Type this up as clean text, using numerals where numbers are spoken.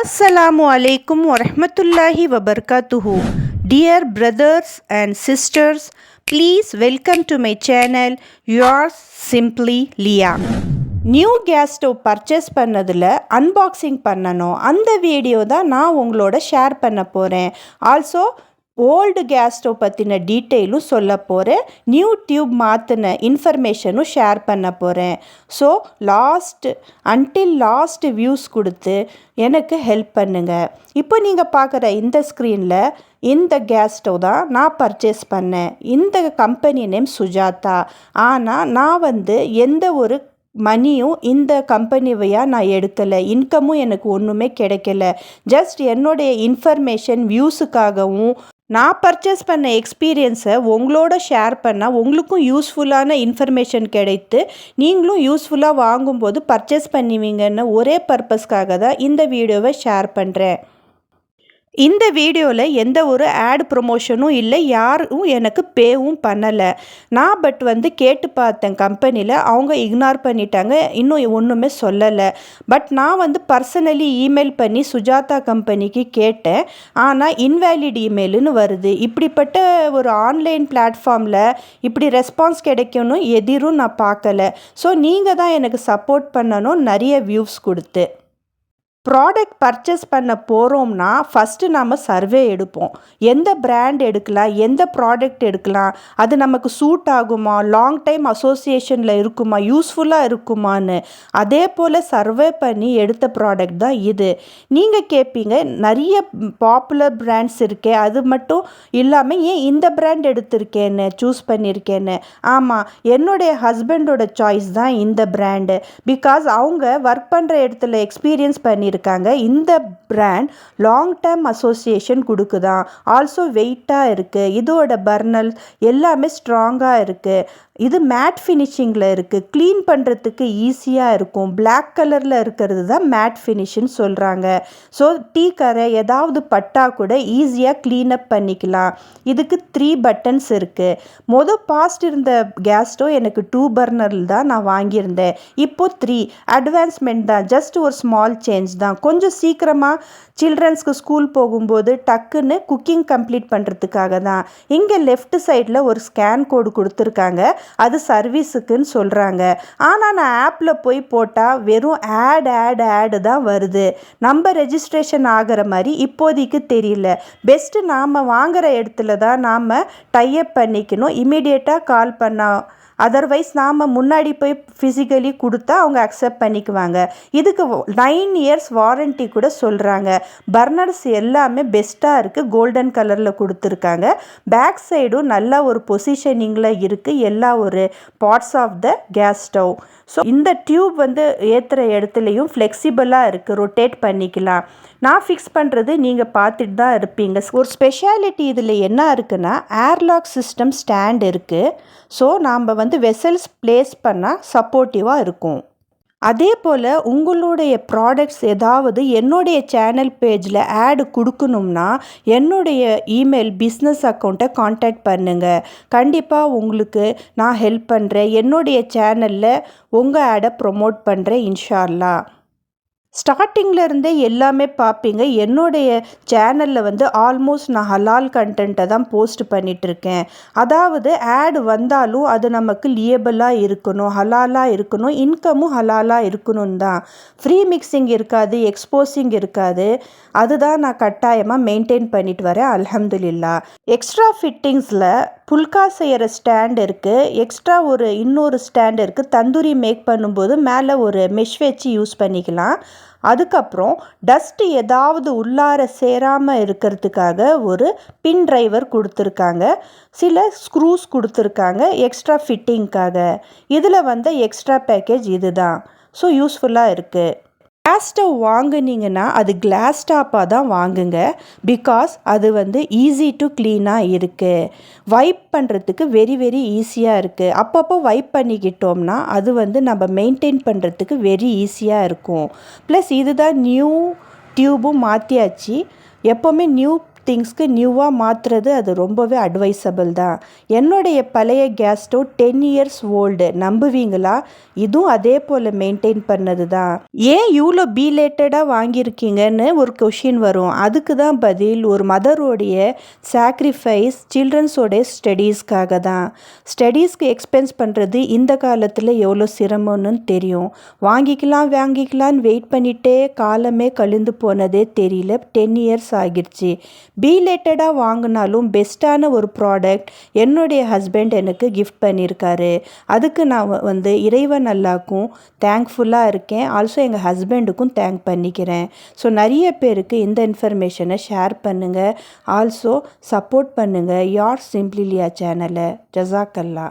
Assalamu alaikum wa rahmatullahi wa barakatuhu. Dear brothers and sisters, please welcome to my channel, yours simply Leah. New gas stove purchase பண்ணதில் unboxing பண்ணணும். அந்த video தான் நான் உங்களோட share பண்ண போகிறேன். Also old gas stove பற்றின டீட்டெயிலும் சொல்ல போகிறேன். நியூ டியூப் மாற்றின இன்ஃபர்மேஷனும் ஷேர் பண்ண போகிறேன். ஸோ லாஸ்ட் வியூஸ் கொடுத்து எனக்கு ஹெல்ப் பண்ணுங்கள். இப்போ நீங்கள் பார்க்குற இந்த ஸ்க்ரீனில் இந்த கேஸ் ஸ்டவ் தான் நான் பர்ச்சேஸ் பண்ணேன். இந்த கம்பெனி நேம் சுஜாதா. ஆனால் நான் எந்த ஒரு மணியும் இந்த கம்பெனிவையாக நான் எடுக்கலை. இன்கமும் எனக்கு ஒன்றுமே கிடைக்கல. ஜஸ்ட் என்னுடைய இன்ஃபர்மேஷன் வியூஸுக்காகவும் நான் பர்ச்சேஸ் பண்ண எக்ஸ்பீரியன்ஸை உங்களோட ஷேர் பண்ணால் உங்களுக்கும் யூஸ்ஃபுல்லான இன்ஃபர்மேஷன் கிடைத்து நீங்களும் யூஸ்ஃபுல்லாக வாங்கும்போது பர்ச்சேஸ் பண்ணுவீங்கன்னு ஒரே பர்பஸ்க்காக தான் இந்த வீடியோவை ஷேர் பண்ணுறேன். இந்த வீடியோவில் எந்த ஒரு ஆட் ப்ரொமோஷனும் இல்லை, யாரும் எனக்கு பேவும் பண்ணலை. நான் கேட்டு பார்த்தேன் கம்பெனியில், அவங்க இக்னார் பண்ணிட்டாங்க, இன்னும் ஒன்றுமே சொல்லலை. பட் நான் பர்சனலி இமெயில் பண்ணி சுஜாதா கம்பெனிக்கு கேட்டேன். ஆனால் இன்வேலிட் இமெயிலுன்னு வருது. இப்படிப்பட்ட ஒரு ஆன்லைன் பிளாட்ஃபார்மில் இப்படி ரெஸ்பான்ஸ் கிடைக்கணும் எதிரும் நான் பார்க்கல. ஸோ நீங்கள் தான் எனக்கு சப்போர்ட் பண்ணணும் நிறைய வியூஸ் கொடுத்து. ப்ராடக்ட் பர்ச்சேஸ் பண்ண போகிறோம்னா ஃபஸ்ட்டு நம்ம சர்வே எடுப்போம். எந்த பிராண்ட் எடுக்கலாம், எந்த ப்ராடக்ட் எடுக்கலாம், அது நமக்கு சூட் ஆகுமா, லாங் டைம் அசோசியேஷனில் இருக்குமா, யூஸ்ஃபுல்லாக இருக்குமான்னு அதே போல் சர்வே பண்ணி எடுத்த ப்ராடக்ட் தான் இது. நீங்கள் கேட்பீங்க நிறைய பாப்புலர் பிராண்ட்ஸ் இருக்கே, அது மட்டும் இல்லாமல் ஏன் இந்த பிராண்ட் எடுத்திருக்கேன்னு சூஸ் பண்ணியிருக்கேன்னு. ஆமாம், என்னுடைய ஹஸ்பண்டோட சாய்ஸ் தான் இந்த பிராண்டு. பிகாஸ் அவங்க ஒர்க் பண்ணுற இடத்துல எக்ஸ்பீரியன்ஸ் பண்ணி இருக்காங்க. இந்த பிராண்ட் லாங் டேர்ம் அசோசியேஷன் கொடுக்குதான். ஆல்சோ வெயிட்டாக இருக்குது. இதோட பர்னல் எல்லாமே ஸ்ட்ராங்காக இருக்குது. இது மேட் ஃபினிஷிங்கில் இருக்குது. க்ளீன் பண்ணுறதுக்கு ஈஸியாக இருக்கும். பிளாக் கலரில் இருக்கிறது தான் மேட் ஃபினிஷ்னு சொல்கிறாங்க. ஸோ டீ கரை ஏதாவது பட்டா கூட ஈஸியாக க்ளீனப் பண்ணிக்கலாம். இதுக்கு 3 பட்டன்ஸ் இருக்குது. பாஸ்ட் இருந்த கேஸ் ஸ்டவ் எனக்கு 2 பர்னரில் தான் நான் வாங்கியிருந்தேன். இப்போது 3 அட்வான்ஸ்மெண்ட் தான். ஜஸ்ட் ஒரு ஸ்மால் சேஞ்ச் தான். கொஞ்சம் சீக்கிரமாக சில்ட்ரன்ஸ்க்கு ஸ்கூல் போகும்போது டக்குன்னு குக்கிங் கம்ப்ளீட் பண்ணுறதுக்காக தான். இங்கே லெஃப்ட் சைடில் ஒரு ஸ்கேன் கோடு கொடுத்துருக்காங்க. அது சர்வீஸுக்குன்னு சொல்கிறாங்க. ஆனால் நான் ஆப்பில் போய் போட்டால் வெறும் ஆடு தான் வருது. நம்ம ரெஜிஸ்ட்ரேஷன் ஆகிற மாதிரி இப்போதைக்கு தெரியல. பெஸ்ட்டு நாம் வாங்குகிற இடத்துல தான் நாம் டைப் பண்ணிக்கணும். இமீடியட்டாக கால் பண்ணால், அதர்வைஸ் நாம் முன்னாடி போய் ஃபிசிக்கலி கொடுத்தா அவங்க அக்செப்ட் பண்ணிக்குவாங்க. இதுக்கு 9 இயர்ஸ் வாரண்ட்டி கூட சொல்கிறாங்க. பர்னர்ஸ் எல்லாமே பெஸ்ட்டாக இருக்குது. கோல்டன் கலரில் கொடுத்துருக்காங்க. பேக் சைடும் நல்லா ஒரு பொசிஷனிங்கில் இருக்குது. எல்லா ஒரு parts of the gas stove. So இந்த டியூப் ஏற்றுற இடத்துலையும் ஃப்ளெக்சிபிளாக இருக்குது. ரொட்டேட் பண்ணிக்கலாம். நான் ஃபிக்ஸ் பண்ணுறது நீங்கள் பார்த்துட்டு தான் இருப்பீங்க. ஒரு ஸ்பெஷாலிட்டி இதில் என்ன இருக்குன்னா, ஏர்லாக் சிஸ்டம் ஸ்டாண்ட் இருக்குது. ஸோ நாம் வெசல்ஸ் பிளேஸ் பண்ணால் சப்போர்ட்டிவாக இருக்கும். அதே போல் உங்களுடைய ப்ராடக்ட்ஸ் ஏதாவது என்னுடைய சேனல் பேஜில் ஆடு கொடுக்கணும்னா என்னுடைய இமெயில் பிஸ்னஸ் அக்கௌண்ட்டை காண்டாக்ட் பண்ணுங்கள். கண்டிப்பாக உங்களுக்கு நான் ஹெல்ப் பண்ணுறேன். என்னுடைய சேனலில் உங்கள் ஆடை ப்ரொமோட் பண்ணுறேன் இன்ஷா அல்லாஹ். ஸ்டார்டிங்கில் இருந்தே எல்லாமே பார்ப்பீங்க. என்னுடைய சேனலில் ஆல்மோஸ்ட் நான் ஹலால் கண்டென்ட்டை தான் போஸ்ட் பண்ணிகிட்ருக்கேன். அதாவது ஆட் வந்தாலும் அது நமக்கு லியபிளாக இருக்கணும், ஹலாலாக இருக்கணும், இன்கமும் ஹலாலாக இருக்கணும் தான். ஃப்ரீ மிக்சிங் இருக்காது, எக்ஸ்போசிங் இருக்காது. அதுதான் நான் கட்டாயமாக மெயின்டைன் பண்ணிட்டு வரேன். அல்ஹம்துலில்லாஹ். எக்ஸ்ட்ரா ஃபிட்டிங்ஸில் புல்கா செய்கிற ஸ்டாண்ட் இருக்குது. எக்ஸ்ட்ரா இன்னொரு ஸ்டாண்ட் இருக்குது. தந்தூரி மேக் பண்ணும்போது மேலே ஒரு மெஷ் வச்சு யூஸ் பண்ணிக்கலாம். அதுக்கப்புறம் டஸ்ட்டு ஏதாவது உள்ளார சேராமல் இருக்கிறதுக்காக ஒரு பின் டிரைவர் கொடுத்துருக்காங்க. சில ஸ்க்ரூஸ் கொடுத்துருக்காங்க எக்ஸ்ட்ரா ஃபிட்டிங்க்காக. இதில் எக்ஸ்ட்ரா பேக்கேஜ் இது தான். ஸோ யூஸ்ஃபுல்லாக இருக்குது. கேஸ் ஸ்டவ் வாங்குனீங்கன்னா அது கிளாஸ் டாப்பாக தான் வாங்குங்க. பிகாஸ் அது ஈஸி டு க்ளீனாக இருக்குது. வைப் பண்ணுறதுக்கு வெரி வெரி ஈஸியாக இருக்குது. அப்பப்போ வைப் பண்ணிக்கிட்டோம்னா அது நம்ம மெயின்டைன் பண்ணுறதுக்கு வெரி ஈஸியாக இருக்கும். ப்ளஸ் இதுதான் நியூ டியூபும் மாற்றியாச்சு. எப்போவுமே நியூ திங்ஸ்க்கு நியூவாக மாற்றுறது அது ரொம்பவே அட்வைசபிள் தான். என்னுடைய பழைய கேஸ் ஸ்டவ் 10 இயர்ஸ் ஓல்டு, நம்புவீங்களா? இதுவும் அதே போல் மெயின்டைன் பண்ணது தான். ஏன் இவ்வளோ பீலேட்டடாக வாங்கியிருக்கீங்கன்னு ஒரு கொஷின் வரும். அதுக்கு தான் பதில், ஒரு மதரோடைய சாக்ரிஃபைஸ் சில்ட்ரன்ஸோடைய ஸ்டடீஸ்க்காக தான். ஸ்டடீஸ்க்கு எக்ஸ்பென்ஸ் பண்ணுறது இந்த காலத்தில் எவ்வளோ சிரமம்னு தெரியும். வாங்கிக்கலான்னு வெயிட் பண்ணிகிட்டே காலமே கழிந்து போனதே தெரியல. 10 இயர்ஸ் ஆகிடுச்சு. பீலேட்டடாக வாங்கினாலும் பெஸ்ட்டான ஒரு ப்ராடக்ட் என்னுடைய ஹஸ்பண்ட் எனக்கு கிஃப்ட் பண்ணியிருக்காரு. அதுக்கு நான் இறைவன் அல்லாஹ்க்கும் தேங்க்ஃபுல்லாக இருக்கேன். ஆல்சோ எங்கள் ஹஸ்பண்டுக்கும் தேங்க் பண்ணிக்கிறேன். ஸோ நிறைய பேருக்கு இந்த இன்ஃபர்மேஷனை ஷேர் பண்ணுங்கள். ஆல்சோ சப்போர்ட் பண்ணுங்கள் யார் சிம்பிளி லியா சேனலை. ஜஸாக்கல்லா.